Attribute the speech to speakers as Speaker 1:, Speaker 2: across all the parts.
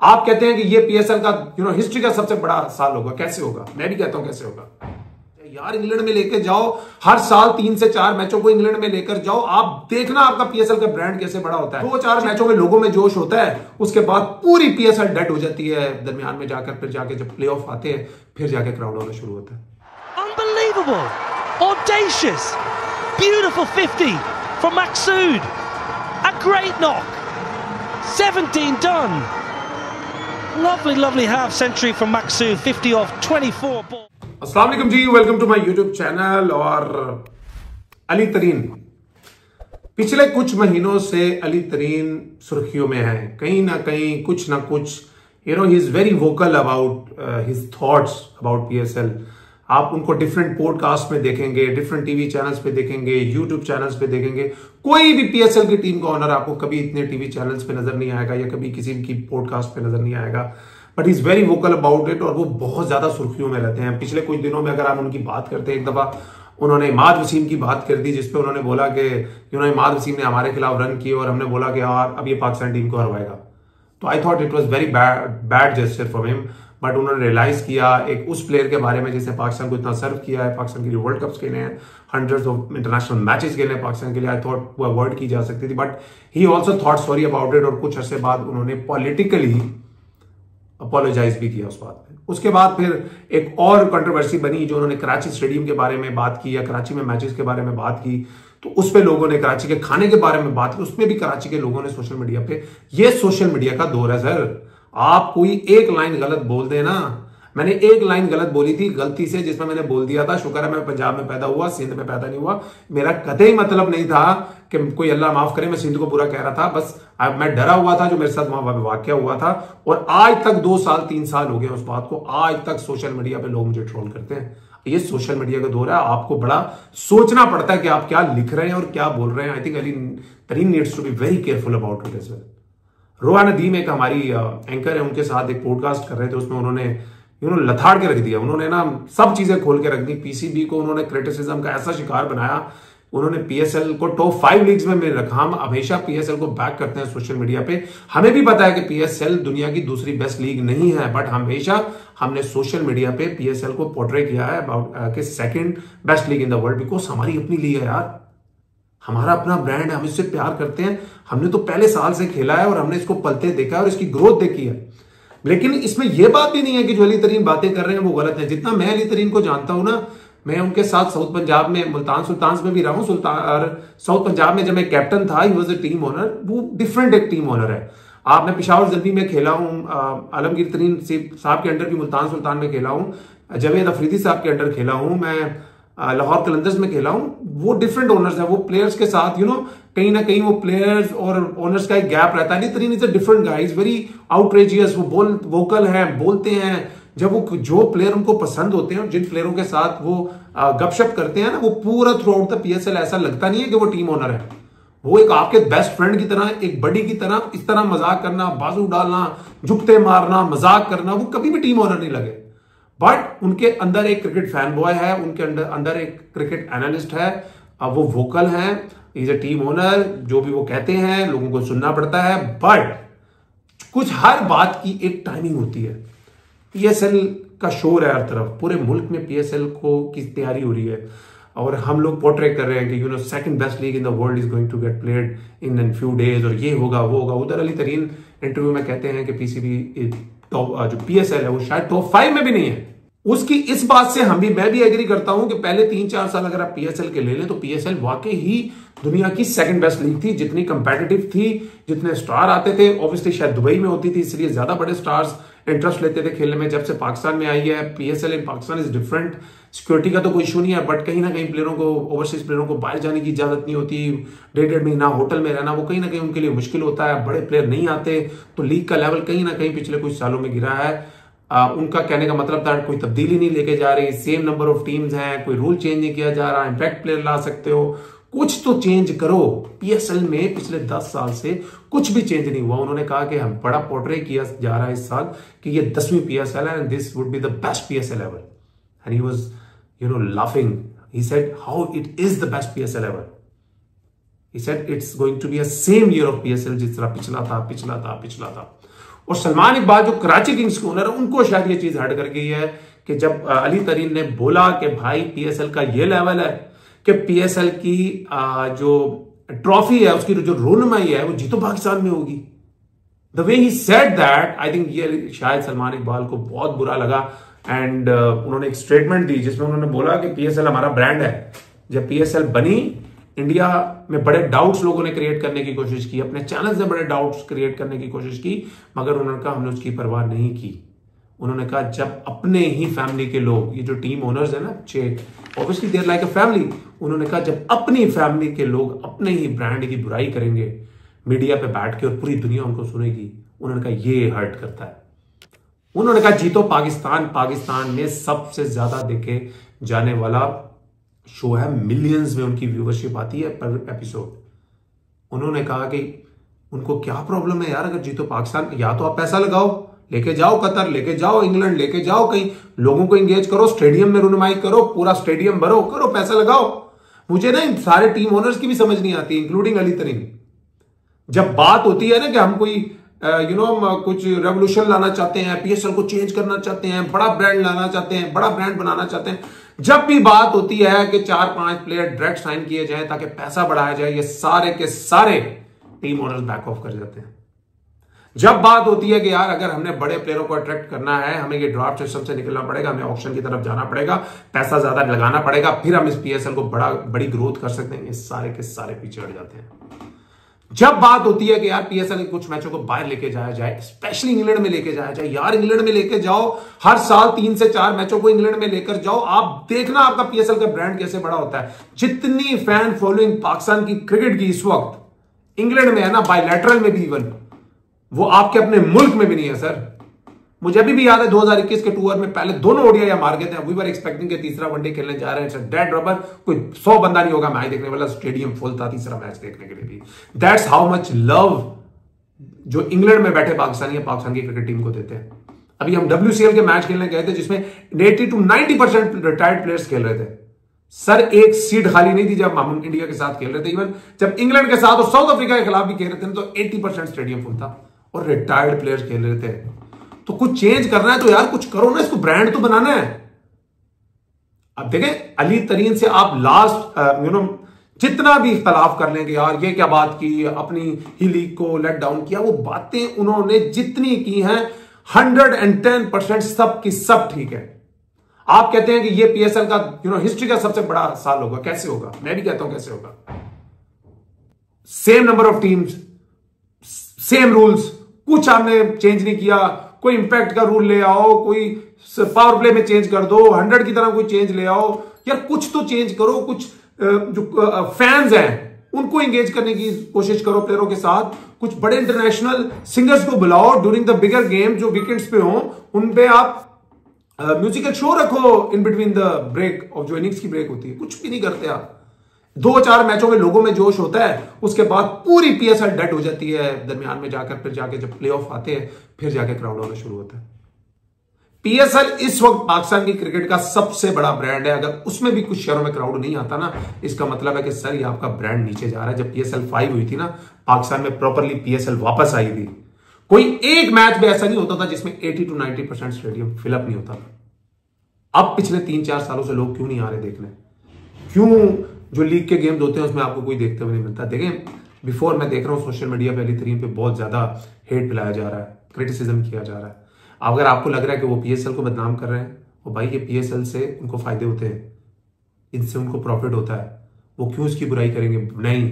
Speaker 1: आप कहते हैं कि ये पीएसएल का हिस्ट्री का सबसे बड़ा साल होगा। कैसे होगा? मैं भी कहता हूं कैसे होगा यार। इंग्लैंड में लेके जाओ, हर साल 3 से 4 मैचों को इंग्लैंड में लेकर जाओ, आप देखना आपका पीएसएल का ब्रांड कैसे बड़ा होता है। 2-4 मैचों में लोगों में जोश होता है, उसके बाद पूरी पीएसएल डेड हो जाती है। दरमियान में जाकर फिर जाके जब प्लेऑफ आते हैं, फिर जाके क्राउड होना शुरू होता है।
Speaker 2: Unbelievable, audacious, beautiful 50 from Maksud, a great knock, 17 done. Lovely half century from Maksud, 50 off 24 ball.
Speaker 1: अस्सलाम वालेकुम जी, welcome to my YouTube channel. और अली तरीन पिछले कुछ महीनों से अली तरीन सुर्खियों में है। कहीं ना कहीं कुछ ना कुछ he is very vocal about his thoughts about PSL. आप उनको डिफरेंट पॉडकास्ट में देखेंगे, डिफरेंट टीवी चैनल्स पे देखेंगे, यूट्यूब चैनल्स पे देखेंगे। कोई भी पीएसएल की टीम का ऑनर आपको कभी इतने टीवी चैनल्स पे नजर नहीं आएगा या कभी किसी की पॉडकास्ट पे नजर नहीं आएगा। But is very vocal about it और वो बहुत ज्यादा सुर्खियों में रहते हैं। पिछले कुछ दिनों में अगर आप उनकी बात करते हैं, एक दफा उन्होंने इमाद वसीम की बात कर दी, जिसपे उन्होंने बोला कि इमाद वसीम ने हमारे खिलाफ रन किए और हमने बोला कि यार अब ये पाकिस्तान टीम को हरवाएगा। तो I thought it was very bad gesture from him. But उन्होंने रियलाइज किया एक उस प्लेयर के बारे में जिसने पाकिस्तान को इतना सर्व किया है, पाकिस्तान के लिए वर्ल्ड कप्स खेले हैं, हंड्रेड्स ऑफ इंटरनेशनल मैचेस खेले हैं पाकिस्तान के लिए। आई थॉट वो अवॉइड की जा सकती थी, but he also thought sorry about it. और कुछ अरसे बाद उन्होंने पॉलिटिकली अपोलोजाइज भी किया उस बात में। उसके बाद फिर एक और कंट्रोवर्सी बनी जो उन्होंने कराची स्टेडियम के बारे में बात की या कराची में मैचेस के बारे में बात की। तो उस पे लोगों ने कराची के खाने के बारे में बात की, उसमें भी कराची के लोगों ने सोशल मीडिया पे, ये सोशल मीडिया का दौर है सर। आप कोई एक लाइन गलत बोल देना, मैंने एक लाइन गलत बोली थी गलती से, जिसमें मैंने बोल दिया था शुक्र है मैं पंजाब में पैदा हुआ, सिंध में पैदा नहीं हुआ। मेरा कतई मतलब नहीं था कि कोई अल्लाह माफ करे मैं सिंध को बुरा कह रहा था। बस मैं डरा हुआ था जो मेरे साथ वहां वाकया हुआ था। और आज तक 2 साल 3 साल हो गए उस बात को, आज तक सोशल मीडिया पे लोग मुझे ट्रोल करते हैं। ये सोशल मीडिया का दौर है, आपको बड़ा सोचना पड़ता है कि आप क्या लिख रहे हैं और क्या बोल रहे हैं। आई think Ali Tareen needs to be very careful about it as well. रोआ नदीम एक हमारी एंकर है, उनके साथ एक पॉडकास्ट कर रहे थे, उसमें उन्होंने लथाड़ के रख दिया। उन्होंने ना सब चीजें खोल के रख दी। पीसीबी को उन्होंने क्रिटिसिज्म का ऐसा शिकार बनाया। उन्होंने पीएसएल को टॉप 5 लीग्स में रखा। हम हमेशा पीएसएल को बैक करते हैं सोशल मीडिया पे। हमें भी पता है कि पीएसएल दुनिया की दूसरी बेस्ट लीग नहीं है, बट हमेशा हमने सोशल मीडिया पे पीएसएल को पोर्ट्रे किया है about second best league in the world, because हमारी अपनी लीग है यार, हमारा अपना ब्रांड है, हम इससे प्यार करते हैं। हमने तो पहले साल से खेला है और हमने इसको पलते देखा है और इसकी ग्रोथ देखी है। लेकिन इसमें यह बात भी नहीं है कि जो अली तरीन बातें कर रहे हैं वो गलत है। जितना मैं अली तरीन को जानता हूं ना, मैं उनके साथ साउथ पंजाब में मुल्तान सुल्तान में भी रहा हूं। साउथ पंजाब में जब मैं कैप्टन था, he was a team owner. वो डिफरेंट एक टीम ओनर है। आप, मैं पिशावर जल्दी में खेला हूं, आलमगीर तरीन साहब के अंडर भी मुल्तान सुल्तान में खेला हूं, जवेद अफरीदी साहब के अंडर खेला हूं, मैं लाहौर कलंदर्स में खेला हूं। वो डिफरेंट ओनर्स है। वो प्लेयर्स के साथ कहीं ना कहीं वो प्लेयर्स और ओनर्स का एक गैप रहता है। Ali Tareen is a different guy, is very outrageous. वो वोकल है, बोलते हैं। जब वो जो प्लेयर उनको पसंद होते हैं और जिन प्लेयरों के साथ वो गपशप करते हैं ना, वो पूरा थ्रू आउट द पीएसएल ऐसा लगता नहीं है कि वो टीम ओनर है। वो एक आपके बेस्ट फ्रेंड की तरह, एक बड़ी की तरह, इस तरह मजाक करना, बाजू डालना, झुकते मारना, मजाक करना, वो कभी भी टीम ओनर नहीं लगे। बट उनके अंदर एक क्रिकेट फैन बॉय है, उनके अंदर एक क्रिकेट एनालिस्ट है, वो वोकल है, इज अ टीम ओनर। जो भी वो कहते हैं लोगों को सुनना पड़ता है। बट कुछ हर बात की एक टाइमिंग होती है। पीएसएल का शोर है हर तरफ, पूरे मुल्क में पीएसएल को की तैयारी हो रही है और हम लोग पोर्ट्रे कर रहे हैं कि second best league in the world is going to get played in few days, और ये होगा वो होगा। उधर अली तरीन इंटरव्यू में कहते हैं कि पीसीबी जो पीएसएल है वो शायद टॉप 5 में भी नहीं है। उसकी इस बात से मैं भी एग्री करता हूं कि पहले 3-4 साल अगर आप पीएसएल के ले लें तो पीएसएल वाकई ही दुनिया की सेकंड बेस्ट लीग थी। जितनी कंपेटिटिव थी, जितने स्टार आते थे, ऑब्वियसली शायद दुबई में होती थी इसलिए ज्यादा बड़े स्टार्स इंटरेस्ट लेते थे खेलने में। जब से पाकिस्तान में आई है PSL in Pakistan is different. Security का तो कोई इशू नहीं है, बट कहीं ना कहीं प्लेयरों को, ओवरसीज प्लेयरों को बाहर जाने की इजाजत नहीं होती। 1.5 महीना होटल में रहना, वो कहीं ना कहीं उनके लिए मुश्किल होता है। बड़े प्लेयर नहीं आते, तो लीग का लेवल कहीं ना कहीं पिछले कुछ सालों में गिरा है। उनका कहने का मतलब था कोई तब्दीली नहीं लेके जा रही, सेम नंबर ऑफ टीम्स हैं, कोई रूल चेंज नहीं किया जा रहा, इंपैक्ट प्लेयर ला सकते हो, कुछ तो चेंज करो। पीएसएल में पिछले 10 साल से कुछ भी चेंज नहीं हुआ। उन्होंने कहा कि हम बड़ा पोर्ट्रे किया जा रहा है इस साल कि ये 10वीं पीएसएल है and this would be the best PSL ever. And he was laughing. He said how it is the best PSL ever. He said it's going to be a same year of PSL जिस तरह पिछला था। और सलमान इकबाल जो Karachi Kings के owner है, उनको शायद ये चीज हर्ट कर गई है कि जब अली तरीन ने बोला कि भाई पीएसएल का ये लेवल है कि पीएसएल की जो ट्रॉफी है उसकी जो रोनुमाई है वो जीतो पाकिस्तान में होगी। The way he said that, I think ये शायद सलमान इकबाल को बहुत बुरा लगा। एंड उन्होंने एक स्टेटमेंट दी जिसमें उन्होंने बोला कि पीएसएल हमारा ब्रांड है। जब पीएसएल बनी, इंडिया में बड़े डाउट्स लोगों ने क्रिएट करने की कोशिश की, अपने चैनल से बड़े डाउट्स क्रिएट करने की कोशिश की, मगर उन्होंने कहा हमने उसकी परवाह नहीं की। उन्होंने कहा जब अपने ही फैमिली के लोग, ये जो टीम ओनर्स है ना 6, obviously they're like a family, उन्होंने कहा जब अपनी फैमिली के लोग अपने ही ब्रांड की बुराई करेंगे मीडिया पे बैठ के और पूरी दुनिया उनको सुनेगी, उन्होंने कहा ये हर्ट करता है। उन्होंने कहा जीतो पाकिस्तान, पाकिस्तान में सबसे ज्यादा देखे जाने वाला शो है, मिलियंस में उनकी व्यूवरशिप आती है पर एपिसोड। उन्होंने कहा कि उनको क्या प्रॉब्लम है यार अगर जीतो पाकिस्तान, या तो आप पैसा लगाओ, लेके जाओ कतर, लेके जाओ इंग्लैंड, लेके जाओ कहीं, लोगों को इंगेज करो, स्टेडियम में रुनुमाई करो, पूरा स्टेडियम भरो, करो, पैसा लगाओ। मुझे ना इन सारे टीम ओनर्स की भी समझ नहीं आती, इंक्लूडिंग अली तरीन। जब बात होती है ना कि हम कोई कुछ रेवोल्यूशन लाना चाहते हैं, पीएसएल को चेंज करना चाहते हैं, बड़ा ब्रांड लाना चाहते हैं, बड़ा ब्रांड बनाना चाहते हैं, जब भी बात होती है कि 4-5 प्लेयर डायरेक्ट साइन किए जाए ताकि पैसा बढ़ाया जाए, ये सारे के सारे टीम ओनर्स बैक ऑफ कर जाते हैं। जब बात होती है कि यार अगर हमने बड़े प्लेयरों को अट्रैक्ट करना है, हमें ये ड्राफ्ट सिस्टम से निकलना पड़ेगा, हमें ऑक्शन की तरफ जाना पड़ेगा, पैसा ज्यादा लगाना पड़ेगा, फिर हम इस पीएसएल को बड़ी ग्रोथ कर सकते हैं, ये सारे के सारे पीछे हट जाते हैं। जब बात होती है कि यार पीएसएल के कुछ मैचों को बाहर लेके जाया जाए, स्पेशली इंग्लैंड में लेके जाया जाए, यार इंग्लैंड में लेके जाओ, हर साल 3 से 4 मैचों को इंग्लैंड में लेकर जाओ, आप देखना आपका पीएसएल का ब्रांड कैसे बड़ा होता है। जितनी फैन फॉलोइंग पाकिस्तान की क्रिकेट की इस वक्त इंग्लैंड में है ना, बायलैटरल में भी इवन, वो आपके अपने मुल्क में भी नहीं है सर। मुझे अभी भी याद है 2021 के टूर में पहले दोनों ओडीआई मार गए थे, वी वर एक्सपेक्टिंग के तीसरा वनडे खेलने जा रहे हैं, डेड रबर, कोई 100 बंदा नहीं होगा मैच देखने वाला, स्टेडियम फुल था तीसरा मैच देखने के लिए भी। दैट्स हाउ मच लव जो इंग्लैंड में बैठे पाकिस्तानी पाकिस्तान की क्रिकेट टीम को देते हैं। अभी हम WCL के मैच खेलने गए थे जिसमें 80 to 90% रिटायर्ड प्लेयर्स खेल रहे थे सर, एक सीट खाली नहीं थी जब हम इंडिया के साथ खेल रहे थे। इवन जब इंग्लैंड के साथ और साउथ अफ्रीका के खिलाफ भी खेल रहे थे तो 80% स्टेडियम फुल था और रिटायर्ड प्लेयर्स खेल रहे थे। तो कुछ चेंज करना है तो यार कुछ करो ना, इसको ब्रांड तो बनाना है। अब देखें अली तरीन से आप लास्ट जितना भी इख्तलाफ कर लेंगे, यार ये क्या बात की, अपनी ही लीग को लेट डाउन किया, वो बातें उन्होंने जितनी की हैं 110% सब की सब ठीक है। आप कहते हैं कि ये पीएसएल का हिस्ट्री का सबसे बड़ा साल होगा, कैसे होगा? मैं भी कहता हूं कैसे होगा। Same number of teams, same rules, कुछ आपने चेंज नहीं किया। कोई इंपैक्ट का रूल ले आओ, कोई पावर प्ले में चेंज कर दो, 100 की तरह कोई चेंज ले आओ, यार कुछ तो चेंज करो। कुछ जो फैंस हैं उनको एंगेज करने की कोशिश करो प्लेयरों के साथ। कुछ बड़े इंटरनेशनल सिंगर्स को बुलाओ ड्यूरिंग द बिगर गेम जो वीकेंड्स पे हो, उन पे आप म्यूजिकल शो रखो in between the break of जो इनिंग्स की ब्रेक होती है। कुछ भी नहीं करते आप। 2-4 मैचों में लोगों में जोश होता है, उसके बाद पूरी पीएसएल डेड हो जाती है। दरमियान में जाकर फिर जाके जब प्लेऑफ आते हैं फिर जाके क्राउड होना शुरू होता है। पीएसएल इस वक्त पाकिस्तान की क्रिकेट का सबसे बड़ा ब्रांड है। अगर उसमें भी कुछ शहरों में क्राउड नहीं आता ना, इसका मतलब है कि सर ये आपका ब्रांड नीचे जा रहा है। जब PSL 5 हुई थी ना, पाकिस्तान में प्रॉपरली PSL वापस आई थी, कोई एक मैच भी ऐसा नहीं होता था जिसमें 80 to 90% स्टेडियम फिलअप नहीं होता था। अब पिछले 3-4 सालों से लोग क्यों नहीं आ रहे देखने? क्यों जो लीग के गेम्स होते हैं उसमें आपको कोई देखते हुए नहीं मिलता? देखें, बिफोर मैं देख रहा हूं सोशल मीडिया पे अली तरीन पे बहुत ज्यादा हेट पिलाया जा रहा है, क्रिटिसिज्म किया जा रहा है। अगर आपको लग रहा है कि वो पीएसएल को बदनाम कर रहे हैं, और भाई ये पीएसएल से उनको फायदे होते हैं, इनसे उनको प्रॉफिट होता है, वो क्यों इसकी बुराई करेंगे? नहीं,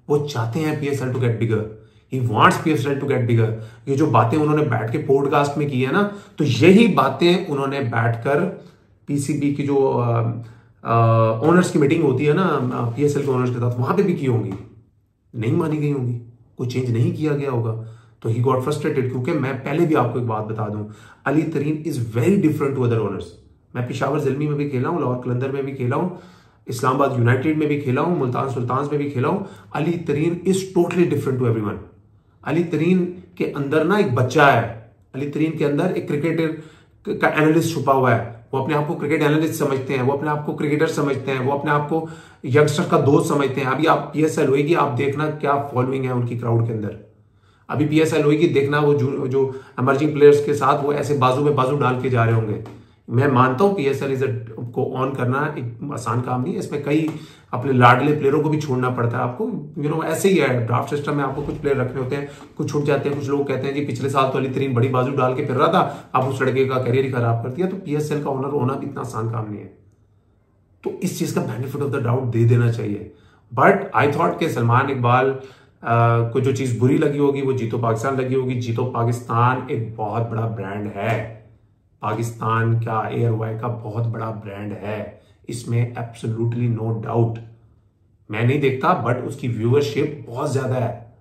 Speaker 1: वो चाहते हैं PSL to get bigger, he wants PSL to get bigger. ये जो बातें उन्होंने बैठ के पॉडकास्ट में की है ना, तो यही बातें उन्होंने बैठकर पीसीबी की जो ओनर्स की मीटिंग होती है ना पीएसएल के ओनर्स के साथ, वहां पे भी की होंगी, नहीं मानी गई होंगी, कोई चेंज नहीं किया गया होगा। तो ही गॉट फ्रस्ट्रेटेड। क्योंकि मैं पहले भी आपको एक बात बता दूं, Ali Tareen is very different to other owners. मैं पेशावर ज़िल्मी में भी खेला हूं, लाहौर कलंदर में भी खेला हूं, इस्लामाबाद यूनाइटेड में भी खेला हूं, मुल्तान सुल्तान्स में भी खेला हूं। Ali Tareen is totally different to everyone. Ali Tareen के अंदर ना एक बच्चा है, अली तरीन के अंदर एक क्रिकेटर का एनालिस्ट छुपा हुआ है। वो अपने आप को क्रिकेट एनालिस्ट समझते हैं, वो अपने आप को क्रिकेटर समझते हैं, वो अपने आप को यंगस्टर का दोस्त समझते हैं। अभी आप पीएसएल होगी, आप देखना क्या फॉलोइंग है उनकी क्राउड के अंदर। अभी पीएसएल होगी, देखना वो जो इमर्जिंग प्लेयर्स के साथ वो ऐसे बाजू में बाजू डाल के जा रहे होंगे। मैं मानता हूं पीएसएल को ऑन करना एक आसान काम नहीं है, इसमें कई अपने लाडले प्लेयरों को भी छोड़ना पड़ता है आपको। ऐसे ही है ड्राफ्ट सिस्टम में, आपको कुछ प्लेयर रखने होते हैं, कुछ छूट जाते हैं। कुछ लोग कहते हैं कि पिछले साल तो अली तरीन बड़ी बाजू डाल के फिर रहा था, आप उस लड़के का करियर ही खराब कर दिया। तो पीएसएल का ओनर होना भी इतना आसान काम नहीं है, तो इस चीज का बेनिफिट ऑफ द डाउट दे देना चाहिए। बट आई थॉट के सलमान इकबाल को जो चीज बुरी लगी होगी वो जीतो पाकिस्तान लगी होगी। जीतो पाकिस्तान एक बहुत बड़ा ब्रांड है, पाकिस्तान का एयरवाई का बहुत बड़ा ब्रांड है, इसमें एब्सोल्युटली नो डाउट। मैं नहीं देखता, बट उसकी व्यूअरशिप बहुत ज्यादा है।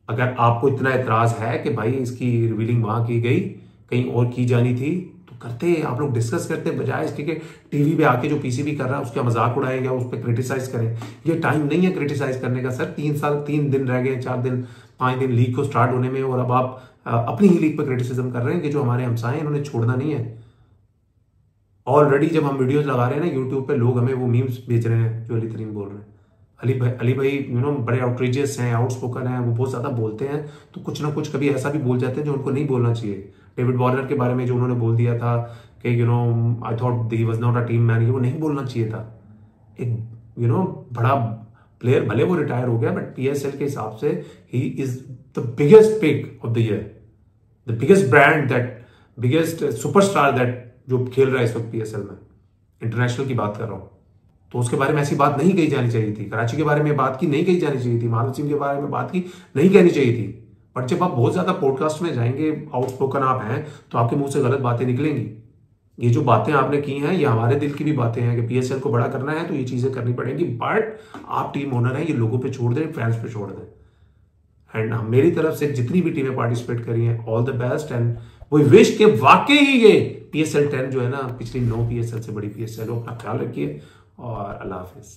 Speaker 1: अगर आपको इतना एतराज है कि भाई इसकी रिवीलिंग वहां की गई, कहीं और की जानी थी, तो करते, आप लोग डिस्कस करते, बजाय इसके कि टीवी पे आके जो पीसीबी कर रहा है उसका मजाक उड़ाएं या उस पर क्रिटिसाइज करें। ये टाइम नहीं है क्रिटिसाइज करने का सर। 3 दिन रह गए, 4 दिन 5 दिन लीग को स्टार्ट होने में, और अब आप अपनी ही लीग पर क्रिटिसिज्म कर रहे हैं कि जो हमारे हमसाए हैं इन्होंने छोड़ना नहीं है। ऑलरेडी जब हम वीडियोस लगा रहे हैं ना यूट्यूब पे, लोग हमें वो मीम्स भेज रहे हैं जो अली तरीन बोल रहे हैं। अली भाई बड़े आउटरीजियस हैं, आउटस्पोकन हैं, वो बहुत ज्यादा बोलते हैं, तो कुछ ना कुछ कभी ऐसा भी बोल जाते हैं जो उनको नहीं बोलना चाहिए। डेविड वॉर्नर के बारे में जो उन्होंने बोल दिया था कि I thought he was not a team man, वो नहीं बोलना चाहिए था। एक बड़ा प्लेयर, भले वो रिटायर हो गया, बट पीएसएल के हिसाब से he is the biggest pick of the year, the biggest brand, that biggest superstar that जो खेल रहा है इस वक्त पीएसएल में, इंटरनेशनल की बात कर रहा हूं। तो उसके बारे में ऐसी बात नहीं कही जानी चाहिए थी। कराची के बारे में बात की नहीं कही जानी चाहिए थी, महान सिंह के बारे में बात की नहीं कहनी चाहिए थी। बट जब आप बहुत ज्यादा पॉडकास्ट में जाएंगे, आउटस्पोकन आप हैं, तो आपके मुंह से गलत बातें निकलेंगी। ये जो बातें आपने की हैं, ये हमारे दिल की भी बातें हैं कि पीएसएल को बड़ा करना है तो ये चीजें करनी पड़ेंगी। बट आप टीम ओनर हैं, ये लोगों पे छोड़ दें, फैंस पे छोड़ दें। एंड मेरी तरफ से जितनी भी टीमें पार्टिसिपेट करी हैं, ऑल द बेस्ट। एंड वो विश के वाकई ही ये पीएसएल 10 जो है ना, पिछली 9 पीएसएल से बड़ी पीएसएल हो। अपना ख्याल रखिए और अल्लाह हाफिज।